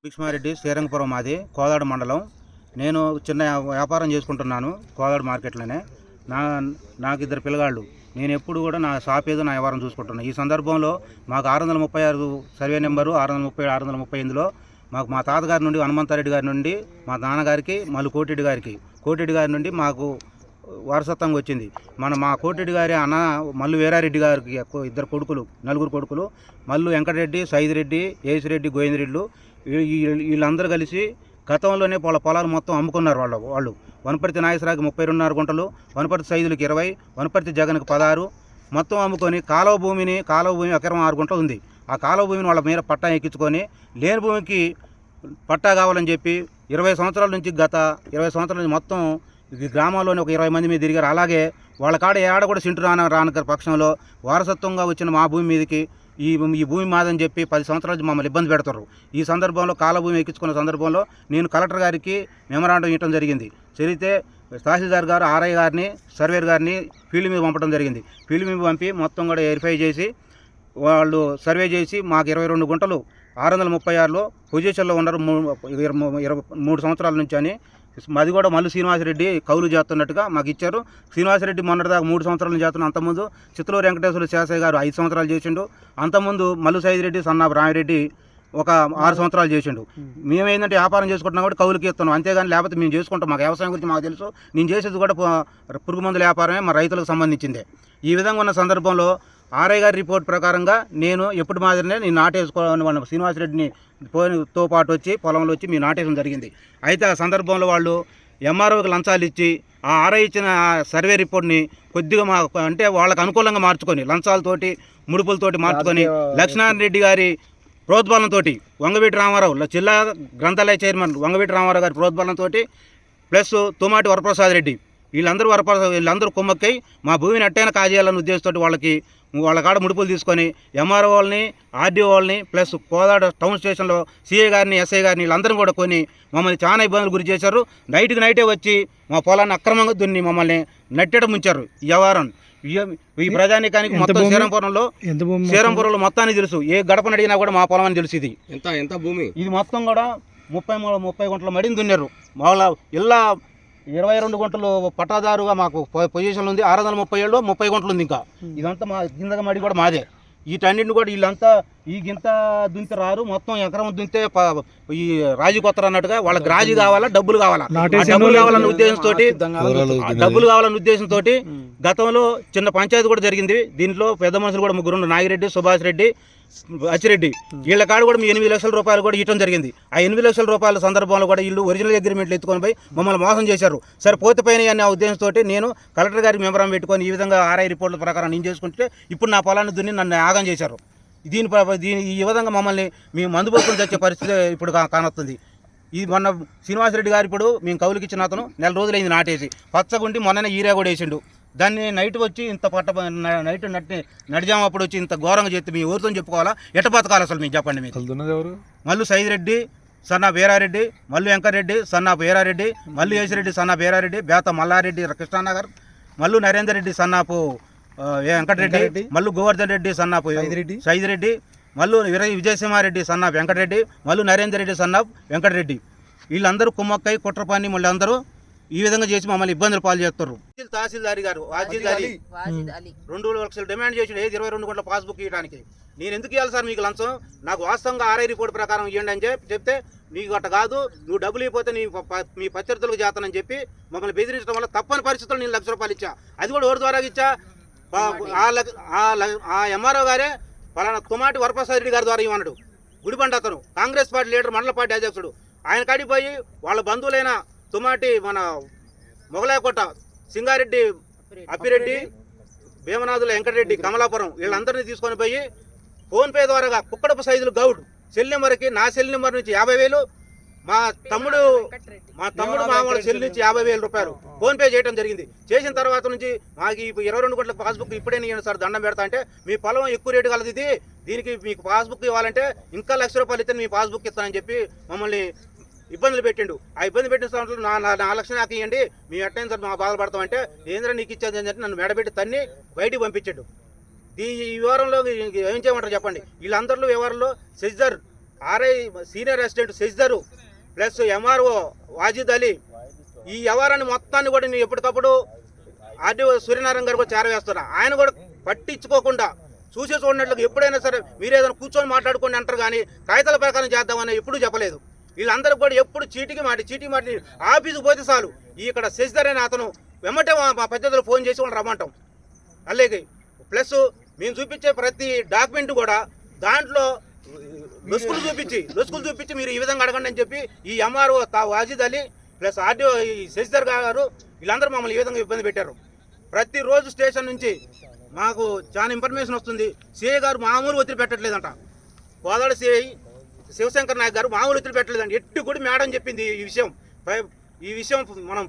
భీష్మారెడ్డి శ్రీరంగపురం మాది కోదాడ మండలం. నేను చిన్న వ్యాపారం చేసుకుంటున్నాను కోదాడ మార్కెట్లోనే. నాకు ఇద్దరు పిల్లగాళ్ళు. నేను ఎప్పుడు కూడా నా షాప్ ఏదో నా వ్యవహారం చూసుకుంటున్నాను. ఈ సందర్భంలో మాకు 636 సర్వే నెంబరు 630 638లో మాకు మా తాతగారి నుండి హనుమంతారెడ్డి గారి నుండి మా నాన్నగారికి మల్లు కోటిరెడ్డి గారి నుండి మాకు వారసత్వంగా వచ్చింది. మా కోటిరెడ్డి గారి అన్న మల్లు వీరారెడ్డి గారికి ఇద్దరు కొడుకులు, నలుగురు కొడుకులు, మల్లు వెంకటరెడ్డి, సైదిరెడ్డి, ఏసిరెడ్డి, గోవిందరెడ్డిలు. వీళ్ళందరూ కలిసి గతంలోనే పొలాలు మొత్తం అమ్ముకున్నారు. వాళ్ళు వనపర్తి నాగేశ్వరరావుకి 32.5 గుంటలు, వనపర్తి సైదులకి 20, వనపర్తి జగన్కి 16 మొత్తం అమ్ముకొని కాలువ భూమి ఎకరం 6 గుంటలు ఉంది. ఆ కాలువ భూమిని వాళ్ళ మీద పట్టా ఎక్కించుకొని లేని భూమికి పట్టా కావాలని చెప్పి 20 సంవత్సరాల నుంచి గత 20 సంవత్సరాల నుంచి మొత్తం ఈ గ్రామాల్లోని ఒక 20 మంది మీద తిరిగారు. అలాగే వాళ్ళ కాడ ఏడ కూడా సింటు రాని పక్షంలో వారసత్వంగా వచ్చిన మా భూమి మీదకి ఈ భూమి మాదని చెప్పి 10 సంవత్సరాల నుంచి మమ్మల్ని ఇబ్బంది పెడతారు. ఈ సందర్భంలో కాల భూమి ఎక్కించుకున్న సందర్భంలో నేను కలెక్టర్ గారికి మెమరాండం ఇవ్వడం జరిగింది. జరిగితే తహసీల్దార్ గారు ఆర్ఐ గారిని, సర్వేర్ గారిని ఫీల్డ్ మీద పంపడం జరిగింది. ఫీల్డ్ మీద పంపి మొత్తం కూడా వెరిఫై చేసి వాళ్ళు సర్వే చేసి మాకు 22 గుంటలు 636లో పొజిషన్లో ఉన్నారు 23 సంవత్సరాల నుంచి అని. అది కూడా మల్లు శ్రీనివాసరెడ్డి కౌలు చేస్తున్నట్టుగా మాకు ఇచ్చారు. శ్రీనివాసరెడ్డి మొన్నటిదాకా 3 సంవత్సరాలు చేస్తున్న. అంతకుముందు చిత్తూరు వెంకటేశ్వర శాసయ్య గారు 5 సంవత్సరాలు చేసిండు. అంతకుముందు మల్లు సైదిరెడ్డి, సన్నాపు రామిరెడ్డి ఒక 6 సంవత్సరాలు చేసిండు. మేమేంటంటే వ్యాపారం చేసుకుంటున్నాం కూడా కౌలుకి ఇస్తున్నాం, అంతేగాని లేకపోతే మేము చేసుకుంటాం. మాకు వ్యవసాయం గురించి మాకు తెలుసు. నేను చేసేది కూడా పురుగు మందుల వ్యాపారమే, మా రైతులకు సంబంధించిందే. ఈ విధంగా ఉన్న సందర్భంలో ఆర్ఐ గారి రిపోర్ట్ ప్రకారంగా నేను ఎప్పుడు మాదిరినే నేను నాటేసుకోవాలని శ్రీనివాసరెడ్డితో పాటు వచ్చి పొలంలో వచ్చి మేము నాటేయడం జరిగింది. అయితే ఆ సందర్భంలో వాళ్ళు ఎంఆర్ఓకి లంచాలు ఇచ్చి ఆ ఆర్ఐ ఇచ్చిన సర్వే రిపోర్ట్ని కొద్దిగా అంటే వాళ్ళకు అనుకూలంగా మార్చుకొని లంచాలతోటి ముడుపులతోటి మార్చుకొని లక్ష్మీనారాయణ రెడ్డి గారి ప్రోద్బలంతో వంగవీటి రామారావు జిల్లా గ్రంథాలయ చైర్మన్ వంగవీటి రామారావు గారి ప్రోద్బలంతో ప్లస్ తుమాటి వరప్రసాద్ రెడ్డి వీళ్ళందరూ కుమ్మక్కై మా భూమిని అట్టైనా కాజేయాలన్న ఉద్దేశంతో వాళ్ళ కాడ ముడుపులు తీసుకొని ఎంఆర్ఓ వాళ్ళని, ఆర్డీఓ వాళ్ళని ప్లస్ కోదాడ టౌన్ స్టేషన్లో సిఐ గారిని, ఎస్ఐ గారిని వీళ్ళందరూ కూడా కొని మమ్మల్ని చాలా ఇబ్బందులు గురి చేశారు. నైటే వచ్చి మా పొలాన్ని అక్రమంగా దున్ని మమ్మల్ని నట్టెడ ముంచారు. ఈ వ్యవహారం ఈ ప్రజానీకానికి మొత్తం శ్రీరంపురంలో మొత్తాన్ని తెలుసు. ఏ గడపను అడిగినా కూడా మా పొలం అని తెలుసు. ఇది ఎంత భూమి? ఇది మొత్తం కూడా 30 గుంటల మడిని దున్నారు. వాళ్ళ ఇళ్ళ 22 గుంటలు పట్టాదారుగా మాకు పొజిషన్లు ఉంది. 637లో 30 గుంటలు ఉంది. ఇంకా ఇదంతా మా కింద మడి కూడా మాదే. వీటన్నింటిని కూడా వీళ్ళంతా ఈ గింత దుంతే రారు, మొత్తం ఎకరం దుంతే ఈ రాజు కొత్తరు అన్నట్టుగా వాళ్ళకి రాజు కావాలా, డబ్బులు కావాలన్న ఉద్దేశంతో గతంలో చిన్న పంచాయతీ కూడా జరిగింది. దీంట్లో పెద్ద మనుషులు కూడా 3 నాగిరెడ్డి, సుభాష్ రెడ్డి, అచ్చిరెడ్డి వీళ్ళ కాడ కూడా 8 లక్షల రూపాయలు కూడా ఇవ్వడం జరిగింది. ఆ 8 లక్షల రూపాయల సందర్భంలో కూడా వీళ్ళు ఒరిజినల్ అగ్రిమెంట్లు ఎత్తుకొని పోయి మమ్మల్ని మోసం చేశారు. సరే పోతే పైన అనే ఉద్దేశంతో నేను కలెక్టర్ గారికి మెమరాం పెట్టుకొని ఈ విధంగా ఆర్ఐ రిపోర్ట్ల ప్రకారం నేను చేసుకుంటే ఇప్పుడు నా పొలాన్ని దున్ని నన్ను ఆగం చేశారు. ఈ విధంగా మమ్మల్ని మేము మందుపోసుకొని తెచ్చే పరిస్థితి ఇప్పుడు కానొస్తుంది. ఇది మొన్న శ్రీనివాసరెడ్డి గారు ఇప్పుడు మేము కౌలుకి ఇచ్చిన అతను 4 రోజులైంది నాటేసి పచ్చగుండి మొన్ననే ఈరియా కూడా వేసిండు. దాన్ని నైట్ వచ్చి ఇంత నైట్ నడిజాము అప్పుడు వచ్చి ఇంత ఘోరంగా చేస్తే మీ ఊరితో చెప్పుకోవాలా? ఎట్ట బతకాలి అసలు? మీకు చెప్పండి. మీకు మల్లు సైదిరెడ్డి, సన్నా వీరారెడ్డి, మల్లు వెంకటరెడ్డి, సన్నా వీరారెడ్డి, మల్లు ఏసిరెడ్డి, సన్నా వీరారెడ్డి, బేత మల్లారెడ్డి కృష్ణానగర్, మల్లు నరేందర్ రెడ్డి, సన్నాపు వెంకటరెడ్డి, మల్లు గోవర్ధన్ రెడ్డి, సన్నాపు సైదిరెడ్డి, మల్లు విజయసింహారెడ్డి, సన్నాపు వెంకటరెడ్డి, మల్లు నరేందర్ రెడ్డి, సన్నాపు వెంకటరెడ్డి వీళ్ళందరూ కుమ్మక్కై కుట్రపాన్ని మళ్ళీ అందరూ ఈ విధంగా చేసి మమ్మల్ని ఇబ్బందులు పాలు చేస్తారు. తహసీల్దారి గారు 2 లక్షలు డిమాండ్ చేసి 22 గుంటల పాస్బుక్ ఇవ్వడానికి. నేను ఎందుకు ఇవ్వాలి సార్ మీకు లంచం? నాకు వాస్తవంగా ఆర్ఐ రిపోర్ట్ ప్రకారం ఇవ్వండి అని చెప్తే నీకు అట్ట కాదు, నువ్వు డబ్బులు ఇవ్వకపోతే మీ ప్రత్యర్థులకు చేస్తానని చెప్పి మమ్మల్ని బెదిరించడం వల్ల తప్పని పరిస్థితుల్లో నేను 1 లక్ష రూపాయలు ఇచ్చా. అది కూడా ఎవరి ద్వారా ఇచ్చా? ఆ ఎంఆర్ఓ గారే పలానా తుమాటి వరప్రసాద్ రెడ్డి గారి ద్వారా ఇవ్వన్నాడు. గుడిబండ అతను కాంగ్రెస్ పార్టీ లీడర్, మండల పార్టీ అధ్యక్షుడు. ఆయన కాడికి పోయి వాళ్ళ బంధువులైన తుమాటి మన మొగలాయకోట సింగారెడ్డి, అప్పిరెడ్డి, భీమనాథుల వెంకటరెడ్డి, కమలాపురం వీళ్ళందరినీ తీసుకొని పోయి ఫోన్పే ద్వారాగా కుక్కడపు సైజులు గౌడ్ సెల్ నెంబర్కి నా సెల్ నెంబర్ నుంచి 50,000, మా తమ్ముడు మామూలు సెల్ నుంచి 50,000 రూపాయలు ఫోన్పే చేయడం జరిగింది. చేసిన తర్వాత నుంచి మాకు 22 గుంటల పాస్బుక్ ఇప్పుడే నేను సార్ దండం పెడతా అంటే మీ పొలం ఎక్కువ రేటు కలదు, దీనికి మీకు పాస్బుక్ ఇవ్వాలంటే ఇంకా 1 లక్ష రూపాయలు ఇస్తే మీ పాస్బుక్ ఇస్తానని చెప్పి మమ్మల్ని ఇబ్బందులు పెట్టిండు. ఆ ఇబ్బంది పెట్టిన సంవత్సరం 4 లక్షలు నాకు ఇవ్వండి, మీ అట్టైన సార్ మా బాధపడతామంటే ఏంద్రా నీకు ఇచ్చేది అని చెప్పి నన్ను మెడబెట్టి తన్ని బయటికి పంపించాడు. ఈ వివరంలో ఏం చేయమంటారు చెప్పండి? వీళ్ళందరిలో వ్యవహారంలో సెజ్జర్ RI senior assistant Sashidhar plus MRO Wajid Ali ఈ వ్యవహారాన్ని మొత్తాన్ని కూడా నేను ఎప్పటికప్పుడు ఆర్డీఓ సూర్యనారాయణ గారు కూడా చేరవేస్తున్నా. ఆయన కూడా పట్టించుకోకుండా చూసే చూడనట్లు ఎప్పుడైనా సరే మీరు ఏదైనా కూర్చొని మాట్లాడుకోండి అంటారు, కానీ కాగితాల ప్రకారం చేద్దామని ఎప్పుడూ చెప్పలేదు. వీళ్ళందరూ కూడా ఎప్పుడు చీటికి మాటి ఆఫీసు పోతే చాలు ఇక్కడ శశిధర్ అనే అతను వెమ్మటే మా పద్ధతిలో ఫోన్ చేసి వాళ్ళు రమ్మంటాం. అలాగే ప్లస్ మేము చూపించే ప్రతి డాక్యుమెంట్ కూడా దాంట్లో లొసుకులు చూపించి మీరు ఈ విధంగా అడగండి అని చెప్పి ఈ MRO Wajid Ali plus RDO Shashidhar గారు వీళ్ళందరూ మమ్మల్ని ఈ విధంగా ఇబ్బంది పెట్టారు. ప్రతిరోజు స్టేషన్ నుంచి మాకు చాలా ఇన్ఫర్మేషన్ వస్తుంది. సిఐ గారు మామూలు ఒత్తిడి పెట్టట్లేదంట. కోదాడ సిఐ శివశంకర్ నాయక్ గారు మామూలు ఒత్తిడి పెట్టలేదంట. ఎట్టి కూడా మేడం చెప్పింది ఈ విషయం మనం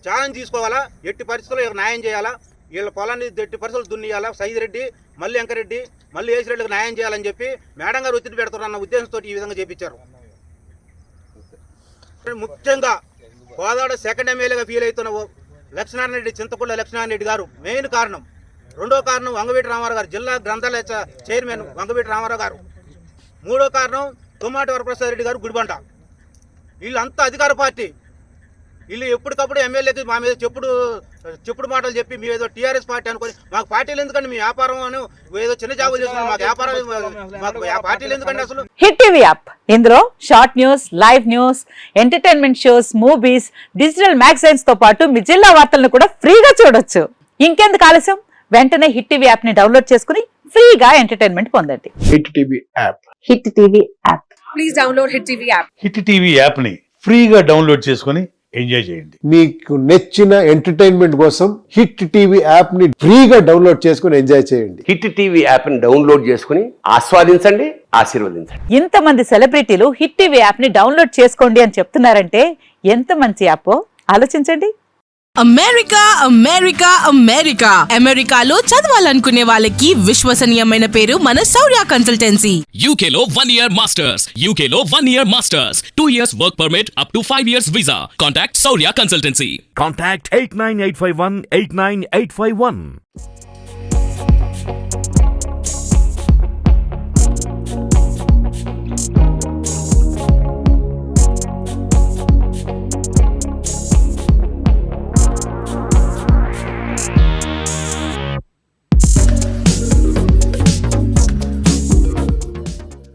ఛాలెంజ్ తీసుకోవాలా, ఎట్టి పరిస్థితుల్లో న్యాయం చేయాలా, వీళ్ళ పొలాన్ని ఎట్టి పరిస్థితులు దున్నియాలా, సైదిరెడ్డి మళ్ళీ వెంకరెడ్డి మళ్ళీ ఏసిరెడ్డికి న్యాయం చేయాలని చెప్పి మేడం గారు ఒత్తిడి పెడతారన్న ఉద్దేశంతో ఈ విధంగా చేపించారు. ముఖ్యంగా కోదాడ సెకండ్ ఎమ్మెల్యేగా ఫీల్ అవుతున్న లక్ష్మీనారాయణ రెడ్డి, చింతకుంట లక్ష్మీనారాయణ రెడ్డి గారు మెయిన్ కారణం. రెండో కారణం వంగవీటి రామారావు గారు, జిల్లా గ్రంథాలయ చైర్మన్ వంగవీటి రామారావు గారు. మూడో కారణం తుమ్మాటి వరప్రసాద్ రెడ్డి గారు గుడిబంట. వీళ్ళంతా అధికార పార్టీ. వీళ్ళు ఎప్పటికప్పుడు ఎమ్మెల్యేకి మా మీద చెప్పుడు మాటలు చెప్పి మీ ఏదో టీఆర్ఎస్ పార్టీ అనుకొని మాకు పార్టీలు ఎందుకంటే మీ వ్యాపారం అని ఏదో చిన్న జాబులు చేస్తున్నాం, మాకు వ్యాపారం మాకు పార్టీలు ఎందుకంటే అసలు. హిట్ టీవీ యాప్, ఇందులో short news, live news, entertainment shows, movies, digital magazines తో పాటు మీ జిల్లా వార్తలను కూడా ఫ్రీగా చూడొచ్చు. ఇంకెందుకు ఆలస్యం, వెంటనే హిట్ టీవీ యాప్ ని డౌన్లోడ్ చేసుకుని ఫ్రీగా ఎంటర్టైన్మెంట్ పొందండి. Hit TV app. Hit TV app. Please download hit TV app. Hit TV app ని ఫ్రీగా డౌన్లోడ్ చేసుకుని ఎంజాయ్ చేయండి. మీకు నచ్చిన ఎంటర్టైన్మెంట్ కోసం హిట్ టీవీ యాప్ ని ఫ్రీగా డౌన్లోడ్ చేసుకుని ఎంజాయ్ చేయండి. హిట్ టీవీ యాప్ ని డౌన్లోడ్ చేసుకుని ఆస్వాదించండి, ఆశీర్వదించండి. ఇంతమంది సెలబ్రిటీలు హిట్ టీవీ యాప్ ని డౌన్లోడ్ చేసుకోండి అని చెప్తున్నారంటే ఎంత మంచి యాప్ ఆలోచించండి. అమెరికా అమెరికా అమెరికా అమెరికాలో చదవాలనుకునే వాళ్ళకి విశ్వసనీయమైన పేరు మన శౌర్య కన్సల్టెన్సీ. UK లో 1 year masters, UK లో 1 year masters, 2 years work permit up to 5 years visa. Contact Saurya Consultancy. Contact 89851 89851.